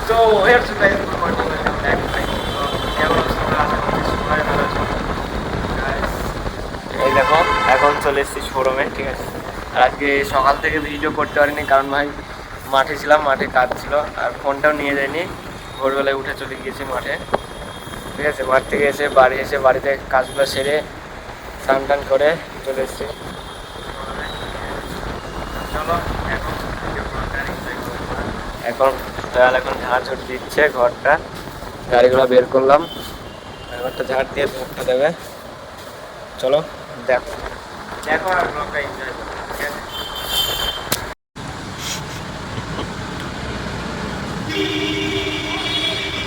তো here guys good morning welcome back ভাই। তো কেমন আছো তোমরা? আশা করছি সবাই ভালো আছো গাইস। এই দেখো এখন চলে এসেছি শোরুমে, ঠিক আছে। আর আজকে সকাল থেকে ভিডিও করতে পারিনি কারণ ভাই মাঠে ছিলাম, মাঠে কাজ ছিল আর ফোনটাও নিয়ে যাইনি। ভোরবেলায় উঠে চলে গিয়েছি মাঠে, ঠিক আছে। মাঠ থেকে এসে বাড়ি এসে বাড়িতে কাজগুলো সেরে স্নান টান করে চলে এসেছি। চলো এখন এখন দয়াল এখন ঝাড় দিচ্ছে ঘরটা, গাড়িগুলো বের করলাম, ঘরটা ঝাড় দিয়ে ধরটা দেবে। চলো দেখো দেখো আর ব্লগটা এনজয় করো, ঠিক আছে।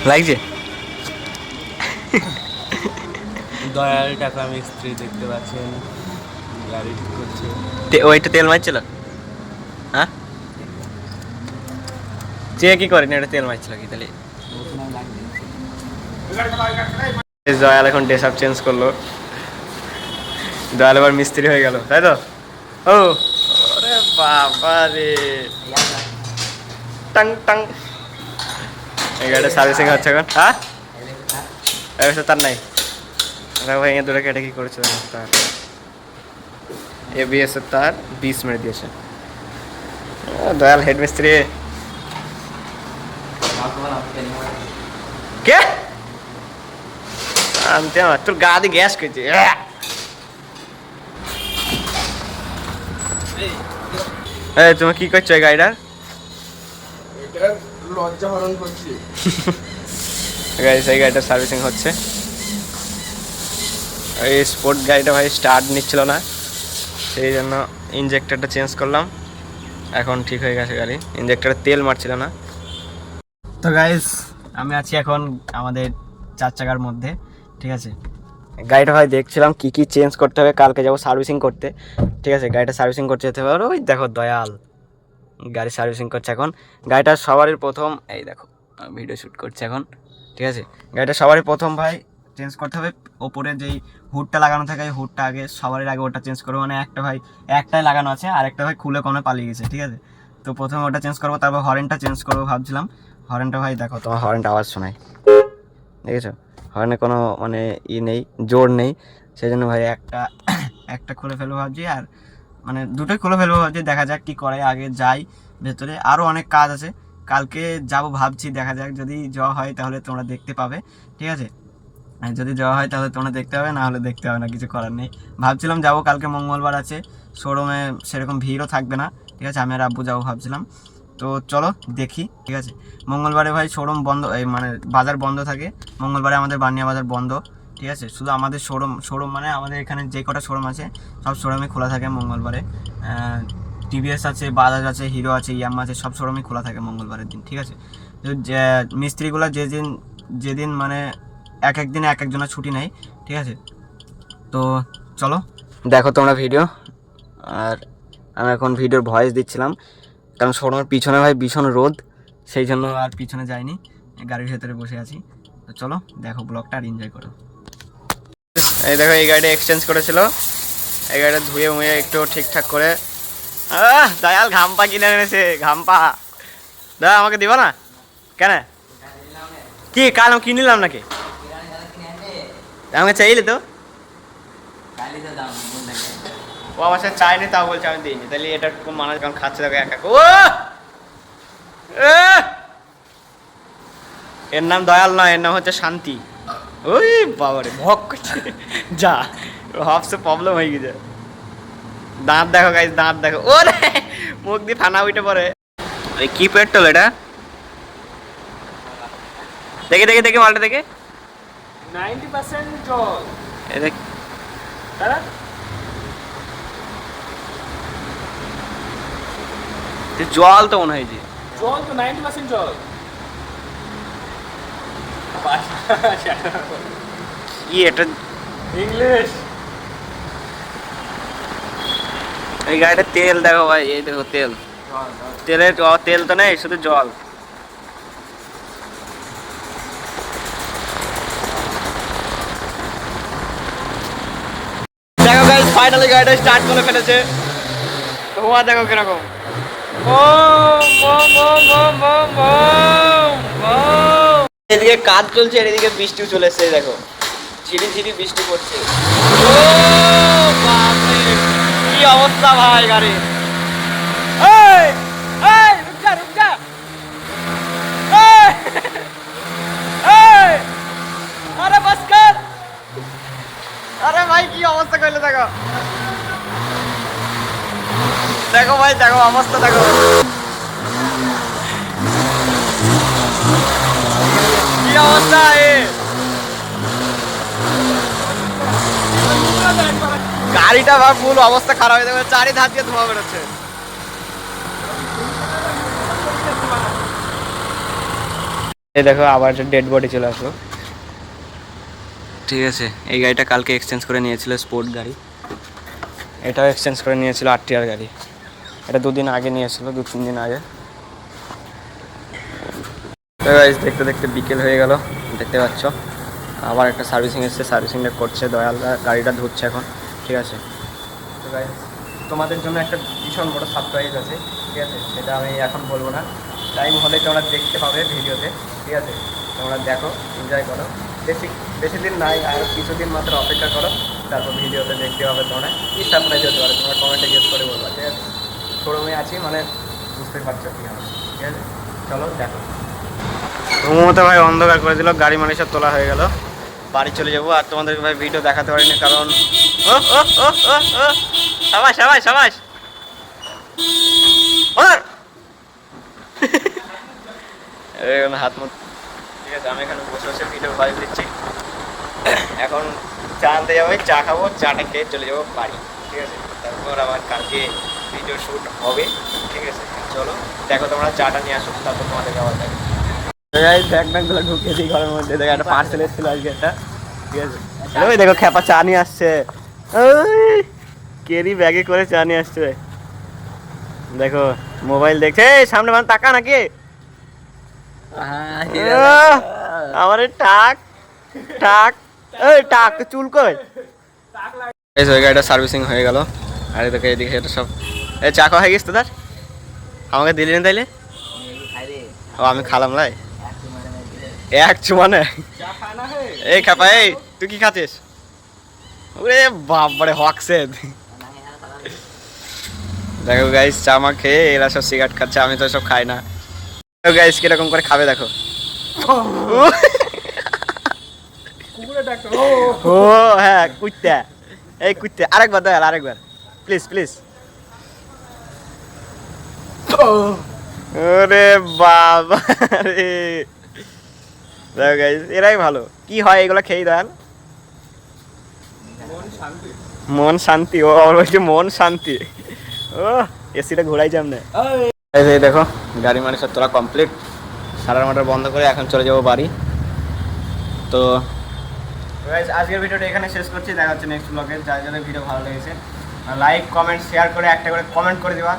লাগছে দয়াল টাকা মিস্ত্রি দেখতে পাচ্ছেন, গাড়ি ঠিক করছে। ওইটা তেল মারছিল, হ্যাঁ যে কি করেনি এটা তেল মারছিল কি তাহলে। দয়াল এখন ড্রেস আপ চেঞ্জ করলো, দয়াল এবার মিস্ত্রি হয়ে গেল, তাই তো? ও ওরে বাবা রে, টাং টাং। এই গাড়িটা সার্ভিসিং হচ্ছে এখন, হ্যাঁ তার নাই ভেঙে দূরে কেটে কি করেছে তার এবিএস এর তার 20 মেরে দিয়েছে। দয়াল হেড মিস্ত্রি কে আনতে আমার তোর গা দিয়ে গ্যাস খেয়েছে। এই তুমি কি করছো এই গাড়িটার? লজ্জা হরণ করছি। গাইস এই গাড়িটার সার্ভিসিং হচ্ছে। এই স্পোর্ট গাড়িটা ভাই স্টার্ট নিচ্ছিল না, সেই জন্য ইঞ্জেক্টরটা চেঞ্জ করলাম, এখন ঠিক হয়ে গেছে গাড়ি। ইঞ্জেক্টরে তেল মারছিল না। তো গাইস আমি আছি এখন আমাদের 4 চাকার মধ্যে, ঠিক আছে। গাড়িটা ভাই দেখছিলাম কি কি চেঞ্জ করতে হবে, কালকে যাবো সার্ভিসিং করতে, ঠিক আছে। গাড়িটা সার্ভিসিং করতে যেতে হবে। ওই দেখো দয়াল গাড়ি সার্ভিসিং করছে এখন। গাড়িটা সবারই প্রথম, এই দেখো ভিডিও শ্যুট করছে এখন, ঠিক আছে। গাড়িটা সবারই প্রথম ভাই চেঞ্জ করতে হবে। ওপরে যেই হুডটা লাগানো থাকে হুডটা আগে সবারই আগে ওটা চেঞ্জ করবো, মানে একটা ভাই একটাই লাগানো আছে আর একটা ভাই খুলে কোনো পালিয়ে গেছে, ঠিক আছে। তো প্রথমে ওটা চেঞ্জ করবো, তারপর হরেনটা চেঞ্জ করবো ভাবছিলাম। হরেনটা ভাই দেখো তোমার হরেনটা আওয়াজ শোনায়, দেখেছো? হরেনে কোনো মানে নেই, জোর নেই, সেই জন্য ভাই একটা খুলে ফেলবো ভাবছি, আর মানে দুটোই খুলে ফেলবো ভাবছি। দেখা যাক কি করে, আগে যাই ভেতরে, আরও অনেক কাজ আছে। কালকে যাব ভাবছি, দেখা যাক যদি যাওয়া হয় তাহলে তোমরা দেখতে পাবে, ঠিক আছে। যদি যাওয়া হয় তাহলে তোমরা দেখতে হবে, না হলে দেখতে হবে না, কিছু করার নেই। ভাবছিলাম যাবো, কালকে মঙ্গলবার আছে, শোরুমে সেরকম ভিড়ও থাকবে না, ঠিক আছে। আমি আর আব্বু যাবো ভাবছিলাম। তো চলো দেখি, ঠিক আছে। মঙ্গলবারে ভাই শোরুম বন্ধ, এই মানে বাজার বন্ধ থাকে মঙ্গলবারে, আমাদের বানিয়া বাজার বন্ধ, ঠিক আছে। শুধু আমাদের শোরুম মানে আমাদের এখানে যে কটা শোরুম আছে সব শোরুমই খোলা থাকে মঙ্গলবারে। টিভিএস আছে, বাজাজ আছে, হিরো আছে, ইয়ামা আছে, সব শোরুমই খোলা থাকে মঙ্গলবারের দিন, ঠিক আছে। মিস্ত্রিগুলো যেদিন মানে এক দিনে এক একজনের ছুটি নেয়, ঠিক আছে। তো চলো দেখো তোমরা ভিডিও, আর আমি এখন ভিডিওর ভয়েস দিচ্ছিলাম কারণ শোরুমের পিছনে ভাই ভীষণ রোদ, সেই জন্য আর পিছনে যাইনি, গাড়ির ভেতরে বসে আছি। তো চলো দেখো ব্লগটা আর এনজয় করো। এই দেখো এই গাড়িটা এক্সচেঞ্জ করেছিল, এই গাড়িটা ধুয়ে মুয়ে একটু ঠিকঠাক করে। দয়াল ঘাম্পা কিনে এনেছে, ঘাম্পা। দাদা আমাকে দিবা না কেন? কি কাল আমি কিনিলাম নাকি? আমাকে চাইলে তো ও আমার সাথে চাইনি, তাও বলছে আমি দিইনি। তাহলে এটা খুব মানুষ কেমন খাচ্ছে দেখো একা। ও এর নাম দয়াল নয়, এর নাম হচ্ছে শান্তি। ওই বাবারে ভক করছে, যা ভাবছে প্রবলেম হয়ে গেছে। দাঁত দেখো গাইস, দাঁত দেখো, ও রে মুখ দিয়ে ফানা উঠে পড়ে। কি পেট্রোল এটা? দেখে দেখে দেখে মালটা দেখে 90% জল। এটা দাদা জল তো মনে হয়েছে, জল তো 90% জল। কি এটা ইংলিশ। এই গাড়িটা তেল দেখো ভাই, এই দেখো তেল, তেল তো নেই, শুধু জল। দেখো গাইস ফাইনালি গাড়িটা স্টার্ট করে ফেলেছে, ধোঁয়া দেখো কিরকম। ও এদিকে কাজ চলছে আর এদিকে বৃষ্টিও চলে এসছে, দেখো ঝিরি ঝিরি বৃষ্টি পড়ছে। ও বাপরে, কি অবস্থা ভাই গাড়ি। এই এই রুক যা রুক যা। এই এই আরে বাস কর। আরে ভাই কি অবস্থা করলে, দেখো দেখো ভাই, দেখো অবস্থা দেখো। কি অবস্থা গাড়িটা ভাই ফুল অবস্থা খারাপ হয়ে যাবে, চারি ধার দিয়ে ধোঁয়া বেরোচ্ছে। এই দেখো আবার ডেড বডি চলে আসলো। ঠিক আছে, এই গাড়িটা কালকে এক্সচেঞ্জ করে নিয়েছিল, স্পোর্ট গাড়ি। এটাও এক্সচেঞ্জ করে নিয়েছিল আরটিআর গাড়ি। এটা 2 দিন আগে নিয়েছিল, 2-3 দিন আগে। দেখতে দেখতে বিকেল হয়ে গেল, দেখতে পাচ্ছ আবার একটা সার্ভিসিং এসছে, সার্ভিসিংটা করছে দয়াল, গাড়িটা ধুচ্ছে এখন। ঠিক আছে, তো গাইজ তোমাদের জন্য একটা ভীষণ বড় সারপ্রাইজ আছে। ঠিক আছে, সেটা আমি এখন বলবো না, টাইম হলে তোমরা দেখতে পাবে ভিডিওতে। ঠিক আছে, তোমরা দেখো, এনজয় করো। বেশি দিন নাই, আর কিছুদিন মাত্র অপেক্ষা করো, তারপর ভিডিওতে দেখতে পাবে তোমরা কী সারপ্রাইজ হতে পারে। তোমরা কমেন্টে গেস করে বলবা। ঠিক আছে, শোরুমে আছি মানে বুঝতে পারছো কী হবে। ঠিক আছে, চলো দেখো। ঘুমোতে ভাই অন্ধকার করে দিল, গাড়ি মানে সব তোলা হয়ে গেল, বাড়ি চলে যাবো। আর তোমাদেরকে ভাই ভিডিও দেখাতে পারিনি কারণ সাবাস সাবাস সাবাস হাত মুখ। ঠিক আছে, আমি এখানে বসে বসে ভিডিও ভাইব দিচ্ছি। এখন চা আনতে যাবো, চা খাবো, চাটা খেয়ে চলে যাবো বাড়ি। ঠিক আছে, তারপর আবার কালকে ভিডিও শ্যুট হবে। ঠিক আছে, চলো দেখো, তোমরা চাটা নিয়ে আসো, তারপর তোমাদেরকে আবার দেখো। ব্যাগ ব্যাগগুলো ঢুকিয়ে দিই ঘরের মধ্যে। দেখো একটা পার্সেল এসেছিল আজকে একটা। ঠিক আছে, ওই দেখো খেপা চা নিয়ে আসছে, কেরি ব্যাগে করে চা নিয়ে আসছে। দেখো মোবাইল দেখছে, সামনে মানে তাকা নাকি আমার টাক টাক, এই টাক চুল কই। এই গাড়িটা সার্ভিসিং হয়ে গেল, আর এদিকে এদিকে এটা সব। এই চা খাওয়া হয়ে গেছে তোদের, আমাকে দিলি না তাইলে? ও আমি খালাম লাই এক চুমানে। এই খাপা, এই তুই কি খাচ্ছিস? ওরে বাবারে হকসে। দেখো গাইস, চা মা খেয়ে এরা সব সিগারেট খাচ্ছে, আমি তো সব খাই না। গাইস কিরকম করে খাবে দেখো। ও হ্যাঁ কুত্তা, এই কুত্তা আরেকবার দয়াল, আরেকবার প্লিজ প্লিজ। ওরে বাবা রে, দেখো গাইস এরাই ভালো। কি হয় এগুলো খেয়ে দয়াল? মন শান্তি। ও বলছে মন শান্তি। ও এসিটা ঘোরাই যাম না। এই দেখো গাড়ি মানে সব তোলা কমপ্লিট, 8:30 বন্ধ করে এখন চলে যাবো বাড়ি। তো আজকের ভিডিওটা এখানে শেষ করছি, দেখা হচ্ছে নেক্সট ব্লগে। যাদের ভিডিও ভালো লেগেছে লাইক কমেন্ট শেয়ার করে একটা করে কমেন্ট করে দেওয়া,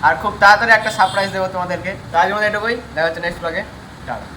আর খুব তাড়াতাড়ি একটা সারপ্রাইজ দেবো তোমাদেরকে। তো আজকের মধ্যে এটুকুই, দেখা হচ্ছে নেক্সট ব্লগে। টাটা।